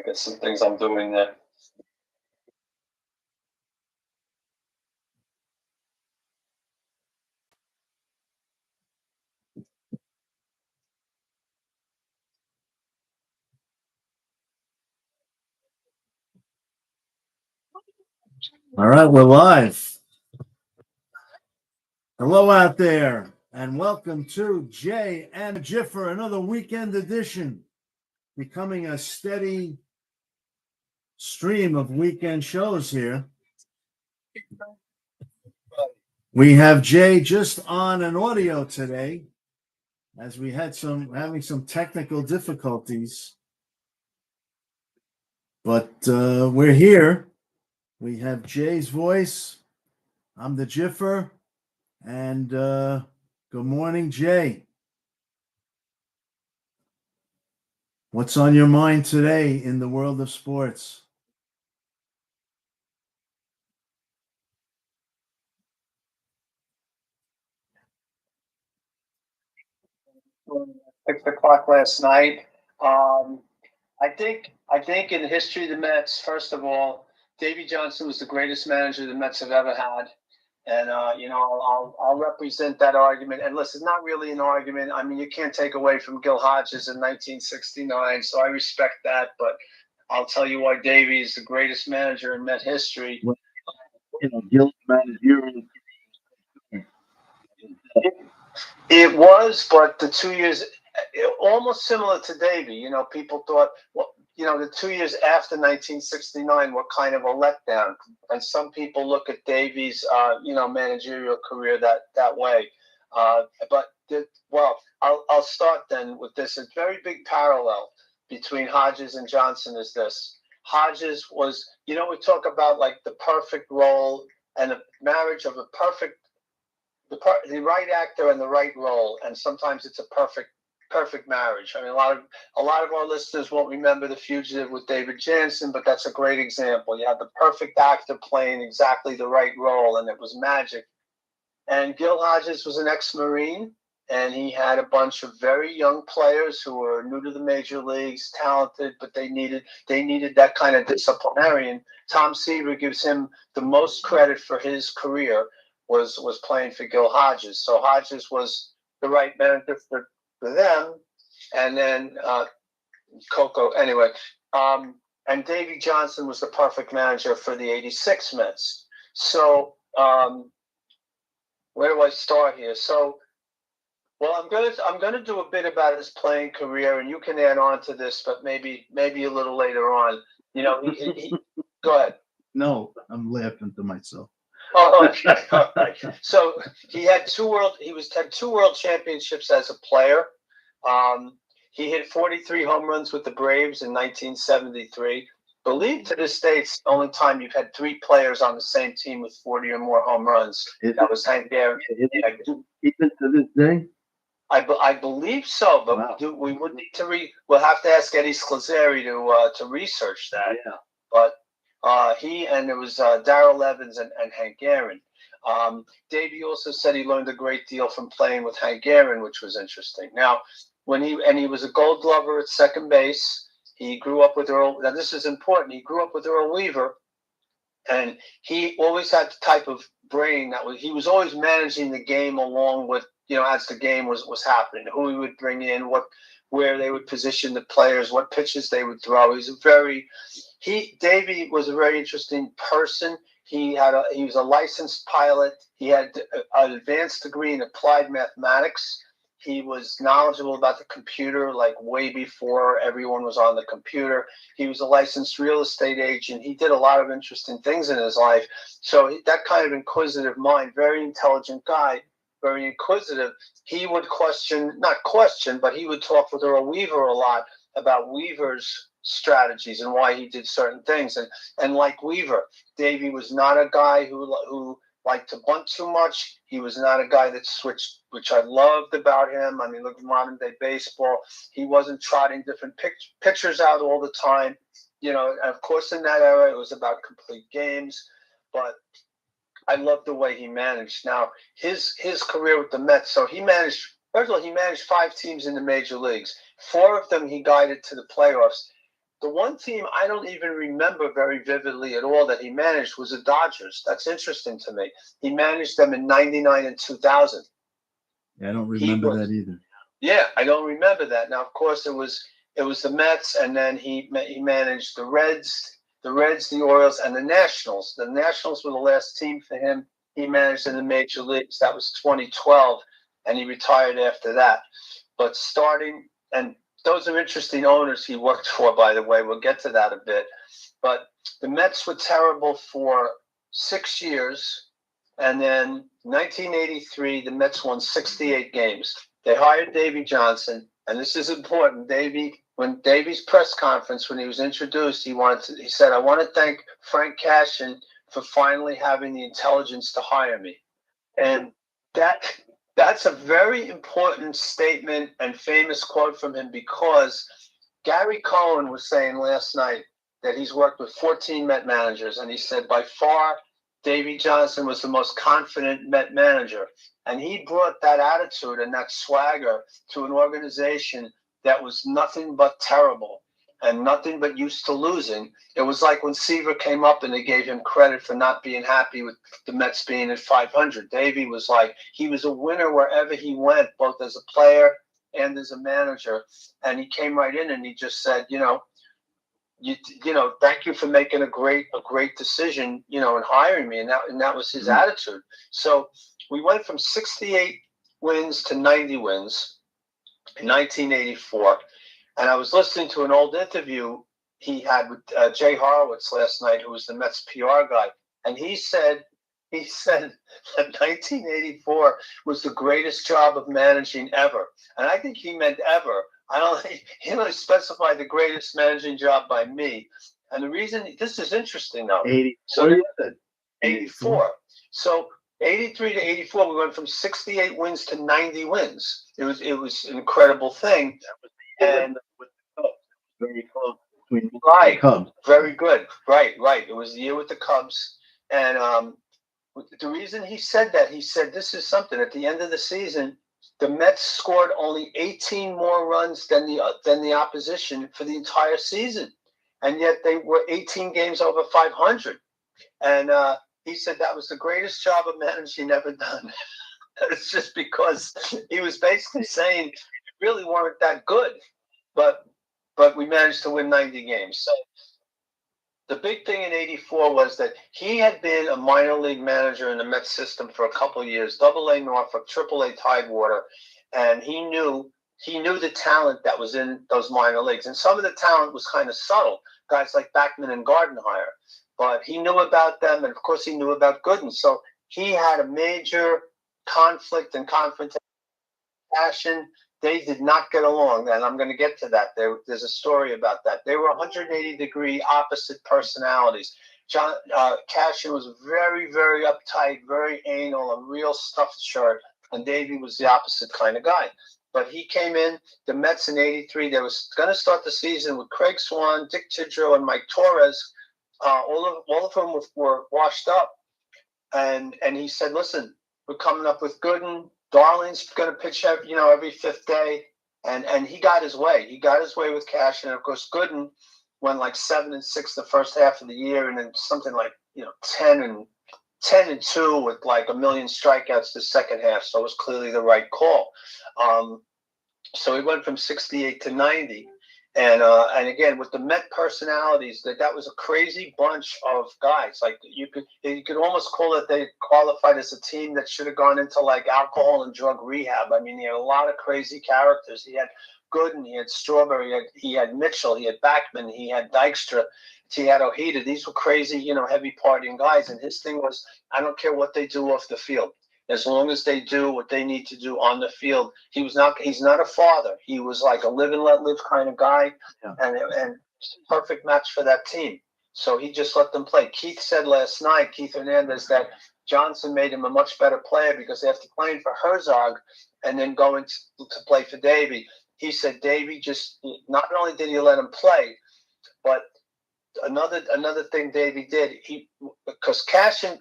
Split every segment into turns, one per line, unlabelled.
got some things I'm doing there.
All right, we're live. Hello out there, and welcome to Jay and Giffer, another weekend edition, becoming a steady stream of weekend shows here. We have Jay just on an audio today, as we had having some technical difficulties, but we're here. We have Jay's voice. I'm the Giffer, and good morning, Jay. What's on your mind today in the world of sports?
6 o'clock last night. I think in the history of the Mets, first of all, Davey Johnson was the greatest manager the Mets have ever had. And, I'll represent that argument. And listen, it's not really an argument. I mean, you can't take away from Gil Hodges in 1969, so I respect that. But I'll tell you why Davey is the greatest manager in Met history.
Well, Gil's managerial.
It was, but the 2 years, almost similar to Davey. People thought, well, the 2 years after 1969 were kind of a letdown. And some people look at Davey's, managerial career that way. I'll start then with this. A very big parallel between Hodges and Johnson is this. Hodges was, we talk about like the perfect role and the marriage of the right actor and the right role, and sometimes it's a perfect marriage. I mean, a lot of our listeners won't remember The Fugitive with David Jansen, but that's a great example. You have the perfect actor playing exactly the right role, and it was magic. And Gil Hodges was an ex-Marine, and he had a bunch of very young players who were new to the major leagues, talented, but they needed that kind of disciplinarian. Tom Seaver gives him the most credit for his career was playing for Gil Hodges. So Hodges was the right manager for them. And then Coco, anyway. And Davey Johnson was the perfect manager for the 86 Mets. So where do I start here? So, well, I'm gonna do a bit about his playing career, and you can add on to this, but maybe a little later on. Go ahead.
No, I'm laughing to myself.
Oh, okay. All right. So he had two world championships as a player. He hit 43 home runs with the Braves in 1973. Believed to this day it's the only time you've had three players on the same team with 40 or more home runs. That was Hank Aaron.
Even to this day?
I believe so, but
wow.
We would need to we'll have to ask Eddie Sklazzeri to research that.
Yeah.
But it was Darrell Evans and Hank Aaron. Davey also said he learned a great deal from playing with Hank Aaron, which was interesting. Now, he was a Gold Glover at second base. He grew up with Earl. Now, this is important. He grew up with Earl Weaver, and he always had the type of brain he was always managing the game along with, as the game was happening, who he would bring in, where they would position the players, what pitches they would throw. Davey was a very interesting person. He was a licensed pilot. He had an advanced degree in applied mathematics. He was knowledgeable about the computer, like way before everyone was on the computer. He was a licensed real estate agent. He did a lot of interesting things in his life. So that kind of inquisitive mind, very intelligent guy, very inquisitive. He would but he would talk with Earl Weaver a lot about Weaver's strategies and why he did certain things. And like Weaver, Davey was not a guy who liked to bunt too much. He was not a guy that switched, which I loved about him. I mean, look at modern day baseball. He wasn't trotting different pitchers out all the time. Of course, in that era, it was about complete games. But I love the way he managed. Now, his career with the Mets. So he managed 5 teams in the major leagues. 4 of them he guided to the playoffs. the one team I don't even remember very vividly at all that he managed was the Dodgers. That's interesting to me. He managed them in '99 and 2000.
Yeah, I don't remember that either.
Yeah, I don't remember that. Now, of course, it was the Mets, and then he managed the Reds, the Orioles, and the Nationals. The Nationals were the last team for him. He managed in the major leagues. That was 2012, and he retired after that. But starting, and those are interesting owners he worked for, by the way. We'll get to that a bit. But the Mets were terrible for 6 years, and then 1983, the Mets won 68 games. They hired Davey Johnson, and this is important. When Davey's press conference, when he was introduced, he said, "I want to thank Frank Cashin for finally having the intelligence to hire me." And that's a very important statement and famous quote from him, because Gary Cohen was saying last night that he's worked with 14 Met managers, and he said by far Davey Johnson was the most confident Met manager. And he brought that attitude and that swagger to an organization that was nothing but terrible and nothing but used to losing. It was like when Seaver came up and they gave him credit for not being happy with the Mets being at 500. Davey was like, he was a winner wherever he went, both as a player and as a manager. And he came right in and he just said, thank you for making a great decision, in hiring me. And that was his attitude. So we went from 68 wins to 90 wins in 1984. And I was listening to an old interview he had with Jay Horowitz last night, who was the Mets PR guy. And he said that 1984 was the greatest job of managing ever. And I think he meant ever. He only specified the greatest managing job by me. And the reason, this is interesting though. 84. So 83 to 84, we went from 68 wins to 90 wins. It was an incredible thing. And with the Cubs, very close between the Cubs. Very good. Right. It was the year with the Cubs. And the reason he said that, he said this is something. At the end of the season, the Mets scored only 18 more runs than the opposition for the entire season, and yet they were 18 games over 500. And he said that was the greatest job of managing ever done. It's just because he was basically saying we really weren't that good, but we managed to win 90 games. So the big thing in 84 was that he had been a minor league manager in the Mets system for a couple of years, AA Norfolk, AAA Tidewater, and he knew the talent that was in those minor leagues. And some of the talent was kind of subtle, guys like Backman and Gardenhire. But he knew about them, and of course he knew about Gooden. So he had a major conflict and confrontation. They did not get along, and I'm going to get to that. There's a story about that. They were 180-degree opposite personalities. Cashin was very, very uptight, very anal, a real stuffed shirt, and Davey was the opposite kind of guy. But he came in, the Mets in 83, they was going to start the season with Craig Swan, Dick Tidrow, and Mike Torres. All of them were washed up. And he said, listen, we're coming up with Gooden. Darling's going to pitch every fifth day. And he got his way. He got his way with Cash. And, of course, Gooden went like 7-6 the first half of the year, and then something like 10-2 with like a million strikeouts the second half. So it was clearly the right call. So he went from 68 to 90. And again, with the Met personalities, that was a crazy bunch of guys. Like you could almost call it, they qualified as a team that should have gone into like alcohol and drug rehab. I mean, he had a lot of crazy characters. He had Gooden, he had Strawberry, he had Mitchell, he had Backman, he had Dykstra, he had Ojeda. These were crazy, heavy partying guys. And his thing was, I don't care what they do off the field, as long as they do what they need to do on the field. He's not a father. He was like a live and let live kind of guy, and perfect match for that team. So he just let them play. Keith said last night, Keith Hernandez, that Johnson made him a much better player because after playing for Herzog and then going to play for Davey, he said Davey just, not only did he let him play, but another thing Davey did, because Cashin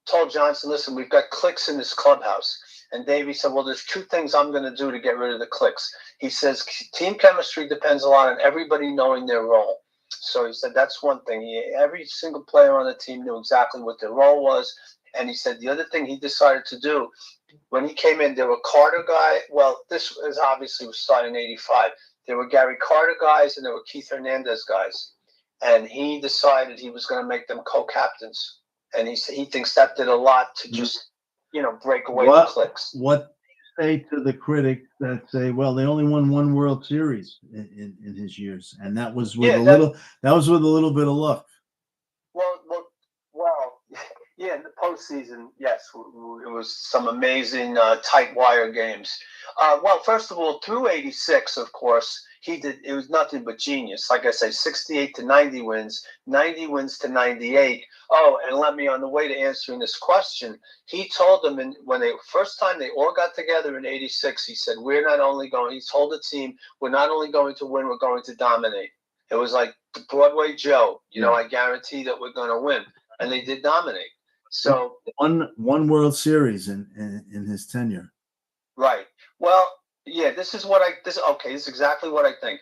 told Johnson, listen, we've got cliques in this clubhouse. And Davey said, well, there's two things I'm going to do to get rid of the cliques. He says, team chemistry depends a lot on everybody knowing their role. So he said that's one thing. Every single player on the team knew exactly what their role was. And he said the other thing he decided to do when he came in, there were Carter guys. Well, this was obviously was starting in '85. There were Gary Carter guys and there were Keith Hernandez guys. And he decided he was going to make them co-captains. And he thinks that did a lot to just, break away the cliques.
What say to the critics that say, well, they only won one World Series in his years, and that was with a little bit of luck.
Well, yeah, in the postseason, yes, it was some amazing tight wire games. Well, first of all, through '86, of course, it was nothing but genius. Like I say, 68 to 90 wins, 90 wins to 98. Oh, and let me, on the way to answering this question, he told them when first time they all got together in '86, he said, he told the team, we're not only going to win, we're going to dominate. It was like the Broadway Joe, I guarantee that we're going to win. And they did dominate. So
one World Series in his tenure.
Right. Well, yeah, this is exactly what I think.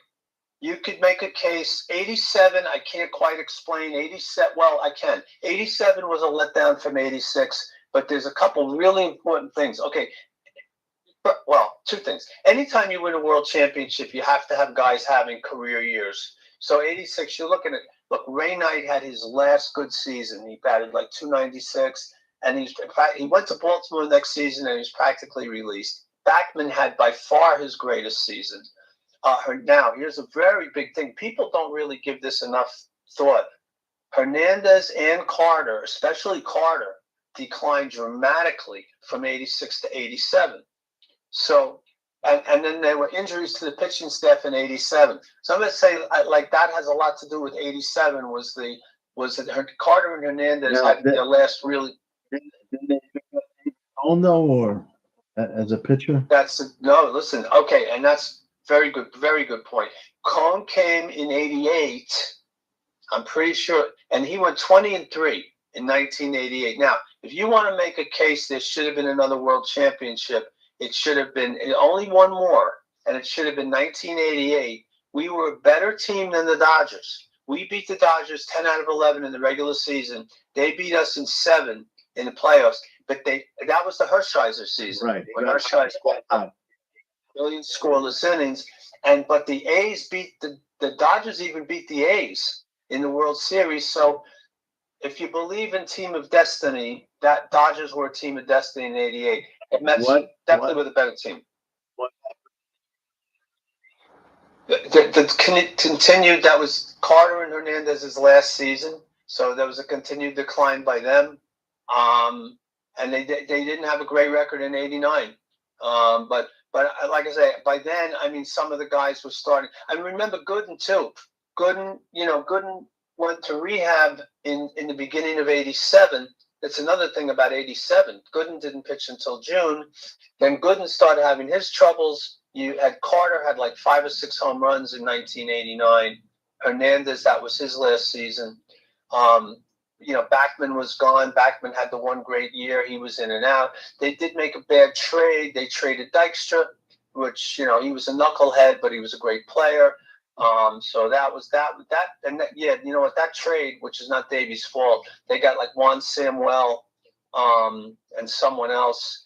You could make a case. 87, I can't quite explain. 87, well, I can. 87 was a letdown from 86, but there's a couple really important things. Okay. Well, two things. Anytime you win a world championship, you have to have guys having career years. So 86, you're looking at, Ray Knight had his last good season. He batted like 296, and he went to Baltimore next season, and he was practically released. Backman had by far his greatest season. Now, here's a very big thing. People don't really give this enough thought. Hernandez and Carter, especially Carter, declined dramatically from 86 to 87. So, and then there were injuries to the pitching staff in '87. So I'm going to say that has a lot to do with '87. Was that Carter and Hernandez had their last really?
Or as a pitcher?
Listen, okay, and that's very good point. Cone came in '88. I'm pretty sure, and he went 20-3 in 1988. Now, if you want to make a case, there should have been another World Championship. It should have been only one more, and it should have been 1988. We were a better team than the Dodgers. We beat the Dodgers 10 out of 11 in the regular season. They beat us in 7 in the playoffs. But that was the Hershiser season.
Right.
When Hershiser got a million scoreless innings. But the A's beat the Dodgers even beat the A's in the World Series. So if you believe in Team of Destiny, that Dodgers were a Team of Destiny in '88. Mets definitely were the better team. Continued. That was Carter and Hernandez's last season, so there was a continued decline by them. And they didn't have a great record in '89. But like I say, by then, I mean, some of the guys were starting. I remember Gooden too. Gooden went to rehab in the beginning of '87. That's another thing about '87. Gooden didn't pitch until June. Then Gooden started having his troubles. You had Carter had like 5 or 6 home runs in 1989. Hernandez, that was his last season. Backman was gone. Backman had the one great year. He was in and out. They did make a bad trade. They traded Dykstra, which, he was a knucklehead, but he was a great player. So that was that. That trade, which is not Davey's fault, they got like Juan Samuel, and someone else.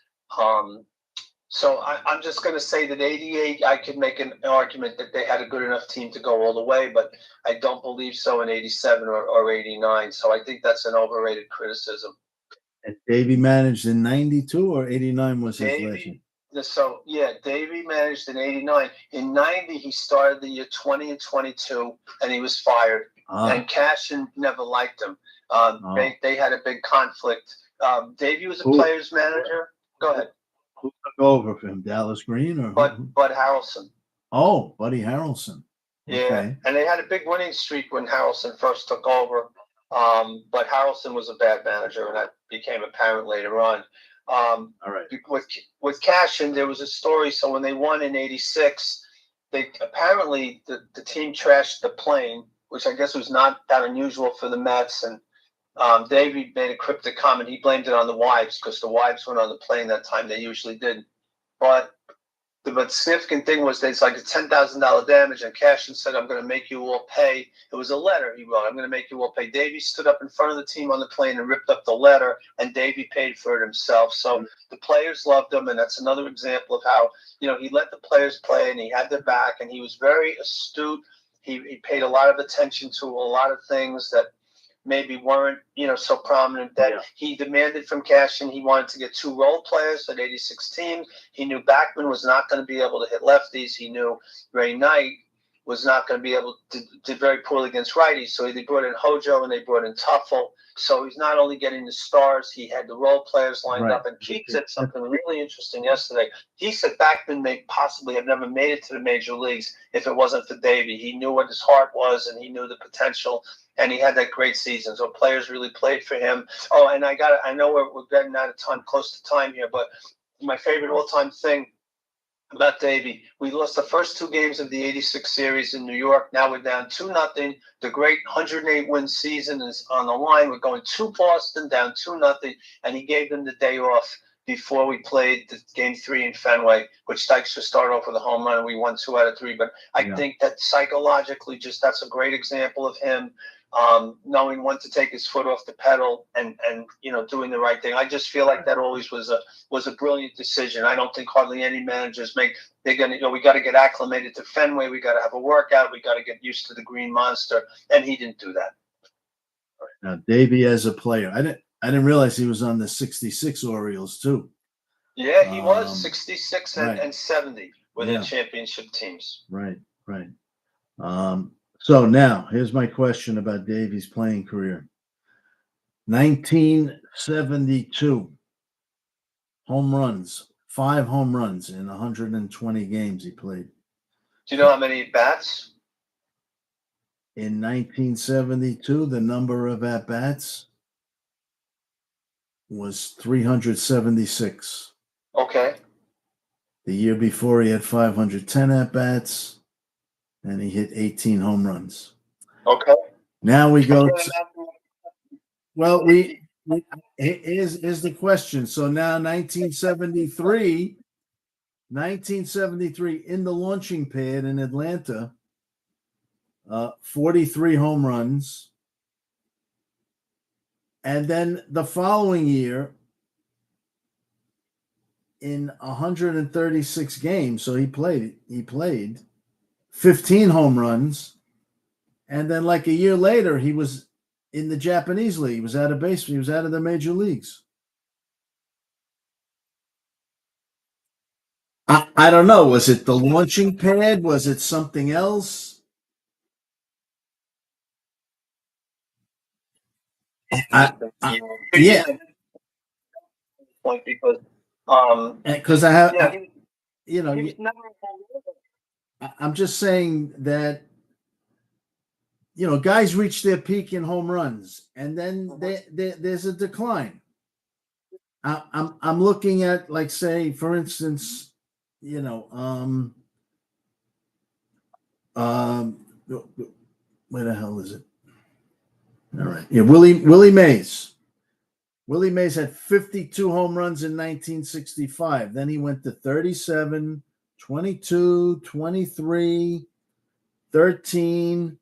So I'm just going to say that '88, I could make an argument that they had a good enough team to go all the way, but I don't believe so in '87 or '89. So I think that's an overrated criticism.
And Davey managed in '92 or '89 was his legend?
So yeah, Davey managed in '89. In '90, he started the year 20-22, and he was fired. And Cashin never liked him. They had a big conflict. Davey was a player's manager. Go ahead.
Who took over for him? Dallas Green or
Bud Harrelson?
Oh, Buddy Harrelson.
Yeah, okay. And they had a big winning streak when Harrelson first took over. But Harrelson was a bad manager, and that became apparent later on.
All right.
With Cashin, there was a story. So when they won in '86, they apparently the team trashed the plane, which I guess was not that unusual for the Mets. And Davey made a cryptic comment. He blamed it on the wives because the wives went on the plane that time. They usually did. But the significant thing was that it's like a $10,000 damage, and Cashin said, "I'm going to make you all pay." It was a letter he wrote. "I'm going to make you all pay." Davey stood up in front of the team on the plane and ripped up the letter, and Davey paid for it himself. So the players loved him, and that's another example of how he let the players play, and he had their back, and he was very astute. He paid a lot of attention to a lot of things that maybe weren't so prominent, that he demanded from Cashin. He wanted to get 2 role players at 86 teams. He knew Backman was not going to be able to hit lefties. He knew Ray Knight was not going to be able to do very poorly against righties. So they brought in Hojo and they brought in Tuffle. So he's not only getting the stars, he had the role players lined up. And Keith said something really interesting yesterday. He said Backman may possibly have never made it to the major leagues if it wasn't for Davey. He knew what his heart was, and he knew the potential, and he had that great season. So players really played for him. Oh, and I know we're getting out of time, close to time here, but my favorite all-time thing about Davey, we lost the first 2 games of the 86 series in New York. Now we're down 2-0. The great 108-win season is on the line. We're going to Boston, down 2-0, and he gave them the day off before we played the game 3 in Fenway, which Dykstra started off with a home run, and we won 2 out of 3. But I think that psychologically, that's a great example of him knowing when to take his foot off the pedal and doing the right thing. I just feel like that always was a brilliant decision. I don't think hardly any managers make. They're gonna we got to get acclimated to Fenway. We got to have a workout. We got to get used to the Green Monster, and he didn't do that.
Now, Davey as a player, I didn't realize he was on the '66 Orioles too.
Yeah, he was 66 and 70 within championship teams.
Right. So now here's my question about Davey's playing career. 1972 home runs, 5 home runs in 120 games he played.
Do you know how many bats?
In 1972, the number of at-bats was 376.
Okay.
The year before, he had 510 at-bats, and he hit 18 home runs.
Okay.
Now we go to, well, here's the question. So now 1973 in the launching pad in Atlanta, 43 home runs. And then the following year, in 136 games, so he played 15 home runs. And then like a year later, he was in the Japanese league. He was out of baseball. He was out of the major leagues. I don't know. Was it the launching pad? Was it something else? Yeah.
Point because
I have, I'm just saying that guys reach their peak in home runs, and then there's a decline. I'm looking at, like, say, for instance, where the hell is it? All right, Willie Mays. Willie Mays had 52 home runs in 1965. Then he went to 37, 22, 23, 13.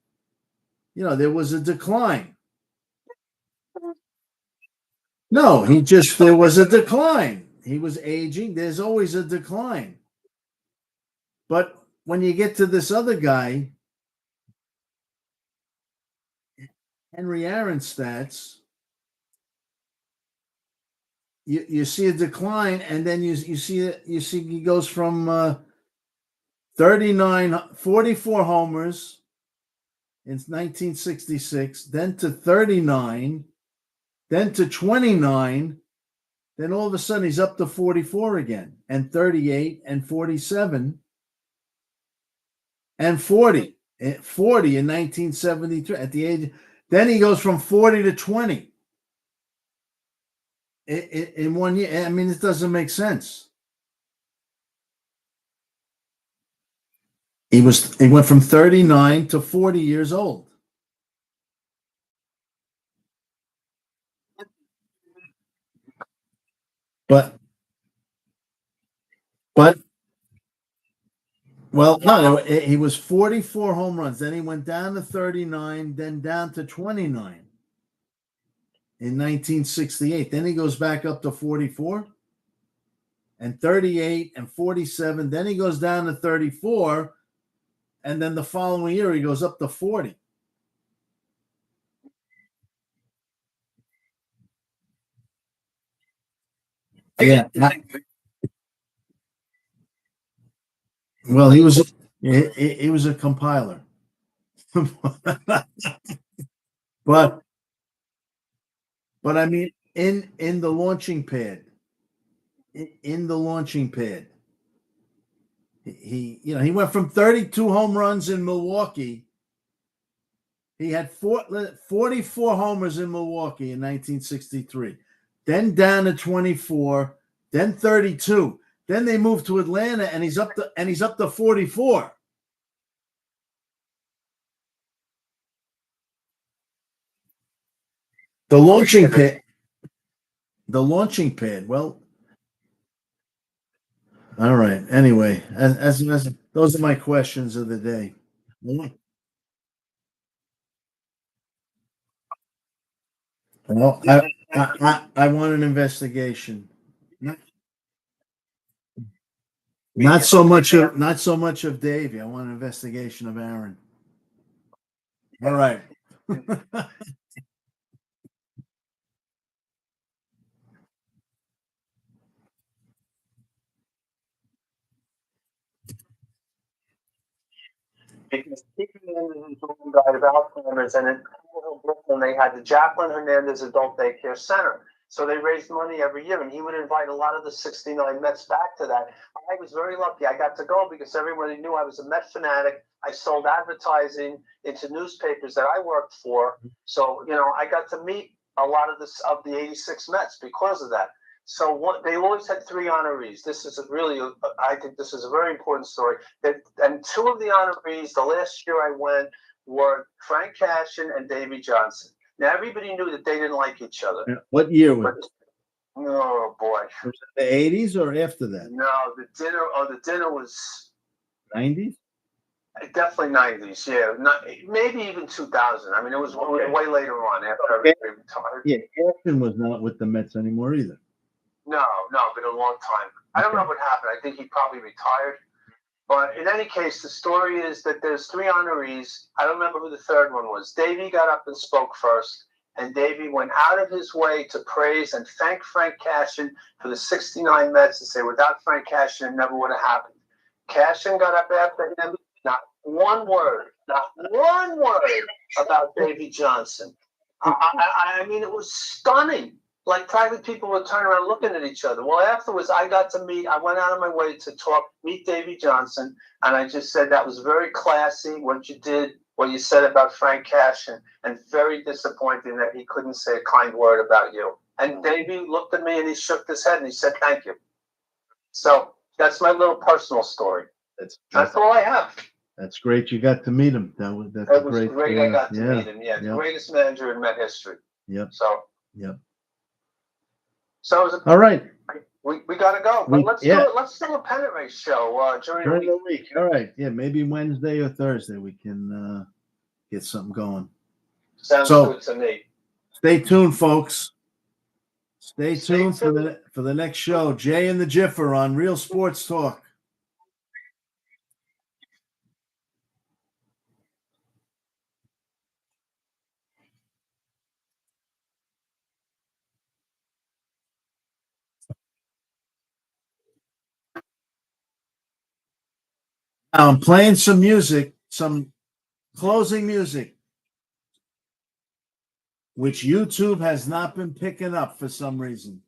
There was a decline. No, there was a decline. He was aging. There's always a decline. But when you get to this other guy, Henry Aaron's stats, you see a decline, and then you see he goes from 44 homers in 1966, then to 39, then to 29, then all of a sudden he's up to 44 again, and 38, and 47, and 40 in 1973 at the age. Then he goes from 40 to 20 in 1 year. I mean, it doesn't make sense. He went from 39 to 40 years old. But Well, no, he was 44 home runs. Then he went down to 39, then down to 29 in 1968. Then he goes back up to 44 and 38 and 47. Then he goes down to 34. And then the following year, he goes up to 40. Yeah. Well, he was a compiler. but I mean, in the launching pad, in the launching pad, he went from 32 home runs in Milwaukee. He had 44 homers in Milwaukee in 1963, then down to 24, then 32. Then they moved to Atlanta, and he's up to 44. The launching pad. The launching pad. Well, all right. Anyway, as those are my questions of the day. Well, I want an investigation. Not so much of Davey. I want an investigation of Aaron. All right.
Because Stephen Hernandez died of Alzheimer's, and in Brooklyn they had the Jacqueline Hernandez Adult Daycare Center. So they raised money every year, and he would invite a lot of the 69 Mets back to that. I was very lucky. I got to go because everybody knew I was a Met fanatic. I sold advertising into newspapers that I worked for. So, I got to meet a lot of the 86 Mets because of that. So they always had three honorees. This is I think this is a very important story. And two of the honorees, the last year I went, were Frank Cashin and Davey Johnson. Now everybody knew that they didn't like each other.
What year was it?
Oh boy.
Was it the 80s or after that?
No, the dinner was
90s?
Definitely 90s, yeah. Maybe even 2000. I mean, it was way later on after everybody retired.
Yeah, Cashin was not with the Mets anymore either.
No, been a long time. I don't know what happened. I think he probably retired. But in any case, the story is that there's three honorees. I don't remember who the third one was. Davey got up and spoke first, and Davey went out of his way to praise and thank Frank Cashin for the 69 Mets and say, without Frank Cashin, it never would have happened. Cashin got up after him. Not one word about Davey Johnson. I mean, it was stunning. Like private people would turn around looking at each other. Well, afterwards, I went out of my way to meet Davey Johnson, and I just said that was very classy, what you did, what you said about Frank Cashin, and very disappointing that he couldn't say a kind word about you. And Davey looked at me and he shook his head and he said, thank you. So that's my little personal story. That's all I have.
That's great. You got to meet him. That was
great. I got to meet him. Yeah, the greatest manager in Met history.
Yep.
So
all right.
We got to go. But let's do a pennant race show during
the week. All right. Yeah, maybe Wednesday or Thursday we can get something going.
Sounds good to me.
Stay tuned, folks. Stay tuned for the next show. Jay and the Giffer on Real Sports Talk. Now I'm playing some music, some closing music, which YouTube has not been picking up for some reason.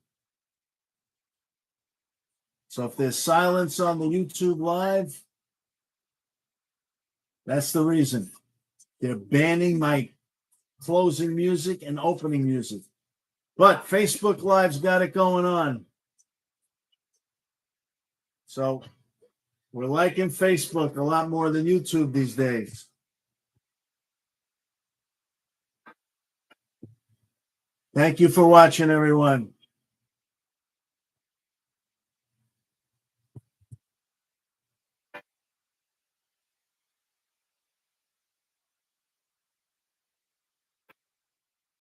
So if there's silence on the YouTube live, that's the reason. They're banning my closing music and opening music. But Facebook Live's got it going on. So we're liking Facebook a lot more than YouTube these days. Thank you for watching, everyone.